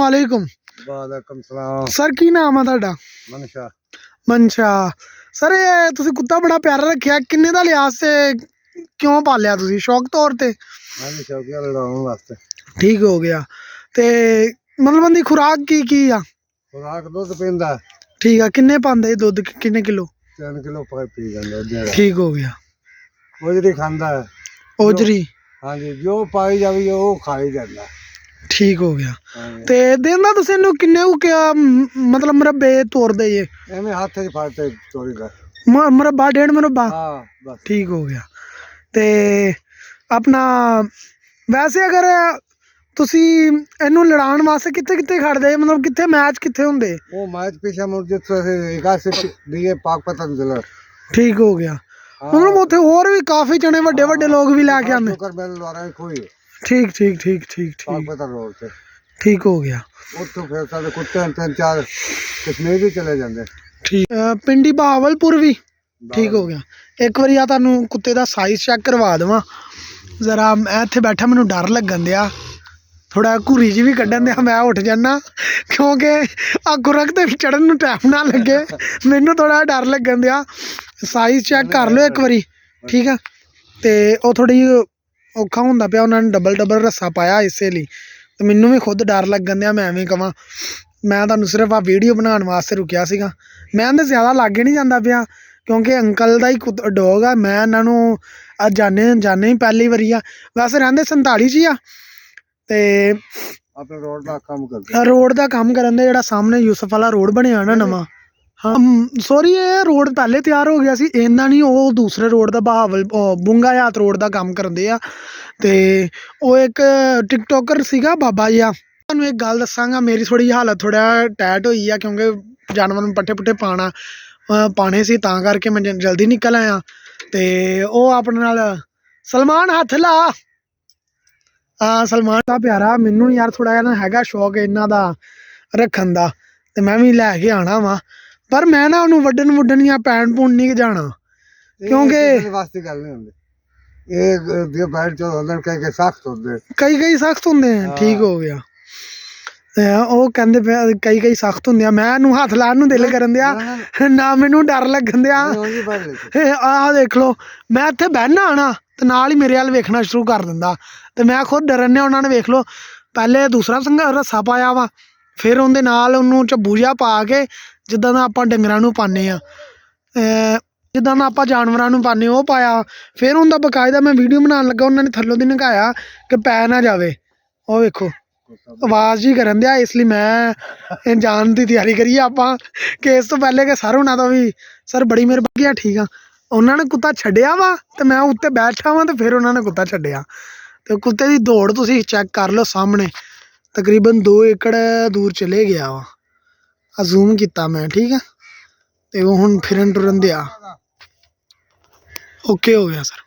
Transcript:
अस्सलामुअलैकुम। वालेकुम सलाम। सर की नाम है ਤੁਹਾਡਾ? मनशा। ਮਨਸ਼ਾ। ਸਰ ਇਹ ਤੁਸੀਂ ਕੁੱਤਾ ਬੜਾ ਪਿਆਰਾ ਰੱਖਿਆ, ਕਿੰਨੇ ਦਾ ਲਿਆ ਤੇ ਕਿਉਂ ਪਾਲਿਆ ਤੁਸੀਂ? ਸ਼ੌਕ ਤੌਰ ਤੇ? ਹਾਂਜੀ ਸ਼ੌਕੀਆ ਲੜਾਉਣ ਵਾਸਤੇ। ਠੀਕ ਹੋ ਗਿਆ। ਤੇ ਮਤਲਬ ਉਹਦੀ ਖੁਰਾਕ ਕੀ ਆ? ਖੁਰਾਕ ਦੁੱਧ ਪੀਂਦਾ। ਠੀਕ ਆ। ਕਿੰਨੇ ਪਾਉਂਦੇ ਦੁੱਧ? ਕਿੰਨੇ ਕਿਲੋ? 3 ਕਿਲੋ ਪੀ ਜਾਂਦਾ। ਠੀਕ ਹੋ ਗਿਆ। ओजरी खांदा है। ओजरी? हाँ जी, जो पाई जावी वो खाई जाता। ठीक हो गया। ते देना तुसीं इहनूं किन्ने क्या मतलब मुरब्बे तोड़दे जे? एवें हाथ च फड़ते तोड़ी दा। मुरब्बा 1.5 मुरब्बा? हाँ बस। ठीक हो गया। ते अपना वैसे अगर ਤੁਸੀਂ ਇਹਨੂੰ ਲੜਾਉਣ ਵਾਸਤੇ ਕਿੱਥੇ ਖੜਦੇ, ਮਤਲਬ ਕਿੱਥੇ ਮੈਚ ਕਿੱਥੇ ਹੁੰਦੇ? ਉਹ ਮੈਚ ਪਿਛਾ ਮੁੜ ਜਿੱਥੇ ਇਕਾਸੇ ਦੀਏ ਪਾਕਪਤਨ ਜ਼ਿਲ੍ਹਾ। ਠੀਕ ਹੋ ਗਿਆ। ਮਤਲਬ ਉੱਥੇ ਹੋਰ ਵੀ ਕਾਫੀ ਜਣੇ ਵੱਡੇ ਲੋਕ ਵੀ ਲੈ ਕੇ ਆਉਂਦੇ। ਠੀਕ ਪਾਕਪਤਨ ਰੋਡ ਤੇ। ਠੀਕ ਹੋ ਗਿਆ। ਉੱਥੋਂ ਫਿਰ ਸਾਡੇ ਕੁੱਤੇ 3-4 ਕਸ਼ਮੀਰ ਵੀ ਚਲੇ ਜਾਂਦੇ। ਠੀਕ। ਪਿੰਡੀ ਬਹਾਵਲਪੁਰ ਵੀ? ਠੀਕ ਹੋ ਗਿਆ। ਇੱਕ ਵਾਰੀ ਆ ਤੁਹਾਨੂੰ ਕੁੱਤੇ ਦਾ ਸਾਈਜ਼ ਚੈੱਕ ਕਰਵਾ ਦੇਵਾਂ ਜ਼ਰਾ। ਮੈਂ ਇੱਥੇ ਬੈਠਾ, ਮੈਨੂੰ ਡਰ ਲੱਗਣ ਦਿਆ ਥੋੜਾ, ਘੂਰੀ ਜੀ ਵੀ ਕੱਢਣ ਦਿਆ, ਮੈਂ ਉੱਠ ਜਾਣਾ ਕਿਉਂਕਿ ਆ ਗੁਰਕ ਤੇ ਚੜਨ ਨੂੰ ਟਾਈਮ ਨਾ ਲੱਗੇ, ਮੈਨੂੰ ਥੋੜਾ ਡਰ ਲੱਗਣ ਦਿਆ। ਸਾਈਜ਼ ਚੈੱਕ ਕਰ ਲਿਓ ਇੱਕ ਵਾਰੀ, ਠੀਕ ਆ। ਤੇ ਉਹ ਥੋੜੀ ਔਖਾ ਹੁੰਦਾ ਪਿਆ, ਉਹਨਾਂ ਨੇ ਡਬਲ ਰੱਸਾ ਪਾਇਆ ਇਸੇ ਲਈ, ਤੇ ਮੈਨੂੰ ਵੀ ਖੁਦ ਡਰ ਲੱਗਣ ਦਿਆ। ਮੈਂ ਐਵੇਂ ਕਵਾਂ, ਮੈਂ ਤੁਹਾਨੂੰ ਸਿਰਫ ਆ ਵੀਡੀਓ ਬਣਾਉਣ ਵਾਸਤੇ ਰੁਕਿਆ ਸੀਗਾ। ਮੈਂ ਤਾਂ ਜ਼ਿਆਦਾ ਲਾਗੇ ਨਹੀਂ ਜਾਂਦਾ ਪਿਆ ਕਿਉਂਕਿ ਅੰਕਲ ਦਾ ਹੀ ਡੋਗ ਆ। ਮੈਂ ਇਹਨਾਂ ਨੂੰ ਅੱਜ ਜਾਣੇ ਹੀ ਪਹਿਲੀ ਵਾਰੀ ਆ। ਵੈਸੇ ਰਹਿੰਦੇ 47 'ਚ ਹੀ ਆ, ਤੇ ਆਪਣੇ ਰੋਡ ਦਾ ਕੰਮ ਕਰਨ ਦੇ, ਜਿਹੜਾ ਸਾਹਮਣੇ ਯੂਸਫ ਵਾਲਾ ਰੋਡ ਬਣਿਆ ਨਾ ਨਵਾਂ। ਹਾਂ ਸੋਰੀ, ਇਹ ਰੋਡ ਪਹਿਲੇ ਤਿਆਰ ਹੋ ਗਿਆ ਸੀ, ਇਹਨਾਂ ਨਹੀਂ, ਉਹ ਦੂਸਰੇ ਰੋਡ ਦਾ ਬੁੰਗਾਯਾਤ ਰੋਡ ਦਾ ਕੰਮ ਕਰਦੇ ਆ। ਤੇ ਉਹ ਇੱਕ ਟਿਕਟੋਕਰ ਸੀਗਾ ਬਾਬਾ ਜੀ ਆ। ਤੁਹਾਨੂੰ ਇੱਕ ਗੱਲ ਦੱਸਾਂਗਾ, ਮੇਰੀ ਥੋੜੀ ਜਿਹੀ ਹਾਲਤ ਥੋੜਾ ਟੈਟ ਹੋਈ ਆ ਕਿਉਂਕਿ ਜਾਨਵਰ ਨੂੰ ਪੱਠੇ ਪੁੱਠੇ ਪਾਣੇ ਸੀ, ਤਾਂ ਕਰਕੇ ਮੈਂ ਜਲਦੀ ਨਿਕਲ ਆਇਆ। ਤੇ ਉਹ ਆਪਣੇ ਨਾਲ ਸਲਮਾਨ ਹੱਥ ਲਾ। ਹਾਂ ਸਲਮਾਨ ਦਾ ਪਿਆਰਾ। ਮੈਨੂੰ ਯਾਰ ਥੋੜਾ ਜਿਹਾ ਨਾ ਹੈਗਾ ਸ਼ੌਕ ਇਹਨਾਂ ਦਾ ਰੱਖਣ ਦਾ, ਤੇ ਮੈਂ ਵੀ ਲੈ ਕੇ ਆਣਾ ਵਾ। ਪਰ ਮੈਂ ਨਾ ਉਹਨੂੰ ਵੱਢਣ ਜਾਂ ਪੈਣ ਪੂਣ ਨਹੀਂ ਜਾਣਾ ਕਿਉਂਕਿ ਵਾਸਤੇ ਗੱਲ ਨਹੀਂ ਹੁੰਦੀ। ਇਹ ਬੈਠ ਜੋ ਹੁੰਦੇ ਕਈ ਸਖਤ ਹੁੰਦੇ, ਕਈ ਸਖਤ ਹੁੰਦੇ ਆ। ਠੀਕ ਹੋ ਗਿਆ। ਉਹ ਕਹਿੰਦੇ ਕਈ ਸਖਤ ਹੁੰਦੇ ਆ। ਮੈਂ ਇਹਨੂੰ ਹੱਥ ਲਾਉਣ ਨੂੰ ਦਿਲ ਕਰਨ ਦਿਆ ਨਾ, ਮੈਨੂੰ ਡਰ ਲੱਗਣ ਦਿਆ। ਆਹ ਦੇਖ ਲਓ, ਮੈਂ ਇੱਥੇ ਬਹਿਣਾ ਆਣਾ ਤੇ ਨਾਲ ਹੀ ਮੇਰੇ ਵੱਲ ਵੇਖਣਾ ਸ਼ੁਰੂ ਕਰ ਦਿੰਦਾ, ਤੇ ਮੈਂ ਖੁਦ ਡਰਨ ਡਿਆ। ਉਹਨਾਂ ਨੇ ਵੇਖ ਲਓ, ਪਹਿਲੇ ਦੂਸਰਾ ਰੱਸਾ ਪਾਇਆ ਵਾ, ਫਿਰ ਉਹਦੇ ਨਾਲ ਉਹਨੂੰ ਝੱਬੂ ਜਿਹਾ ਪਾ ਕੇ, ਜਿੱਦਾਂ ਦਾ ਆਪਾਂ ਡੰਗਰਾਂ ਨੂੰ ਪਾਉਂਦੇ ਆ, ਜਿੱਦਾਂ ਦਾ ਆਪਾਂ ਜਾਨਵਰਾਂ ਨੂੰ ਪਾਉਂਦੇ ਉਹ ਪਾਇਆ। ਫਿਰ ਉਹਦਾ ਬਕਾਇਦਾ ਮੈਂ ਵੀਡੀਓ ਬਣਾਉਣ ਲੱਗਾ, ਉਹਨਾਂ ਨੇ ਥੱਲੋਂ ਦੀ ਨੰਗਾਇਆ ਕਿ ਪੈ ਨਾ ਜਾਵੇ। ਉਹ ਵੇਖੋ ਆਵਾਜ਼ ਹੀ ਕਰਨ ਦਿਆ, ਇਸ ਲਈ ਮੈਂ ਜਾਣ ਦੀ ਤਿਆਰੀ ਕਰੀਏ ਆਪਾਂ ਕਿ ਇਸ ਤੋਂ ਪਹਿਲੇ ਕਿ ਸਰ ਉਹਨਾਂ ਦਾ ਵੀ, ਸਰ ਬੜੀ ਮਿਹਰਬਾਨੀ ਆ। ਠੀਕ ਆ, ਉਹਨਾਂ ਨੇ ਕੁੱਤਾ ਛੱਡਿਆ ਵਾ ਤੇ ਮੈਂ ਉੱਤੇ ਬੈਠਾ ਵਾਂ, ਤੇ ਫਿਰ ਉਹਨਾਂ ਨੇ ਕੁੱਤਾ ਛੱਡਿਆ। ਤੇ ਕੁੱਤੇ ਦੀ ਦੌੜ ਤੁਸੀਂ ਚੈੱਕ ਕਰ ਲਓ, ਸਾਹਮਣੇ ਤਕਰੀਬਨ 2 ਏਕੜ ਦੂਰ ਚਲੇ ਗਿਆ ਵਾ। ਆ ਜ਼ੂਮ ਕੀਤਾ ਮੈਂ, ਠੀਕ ਆ। ਤੇ ਉਹ ਹੁਣ ਫਿਰਨ ਟੁਰਨ ਦਿਆ। ਓਕੇ ਹੋ ਗਿਆ ਸਰ।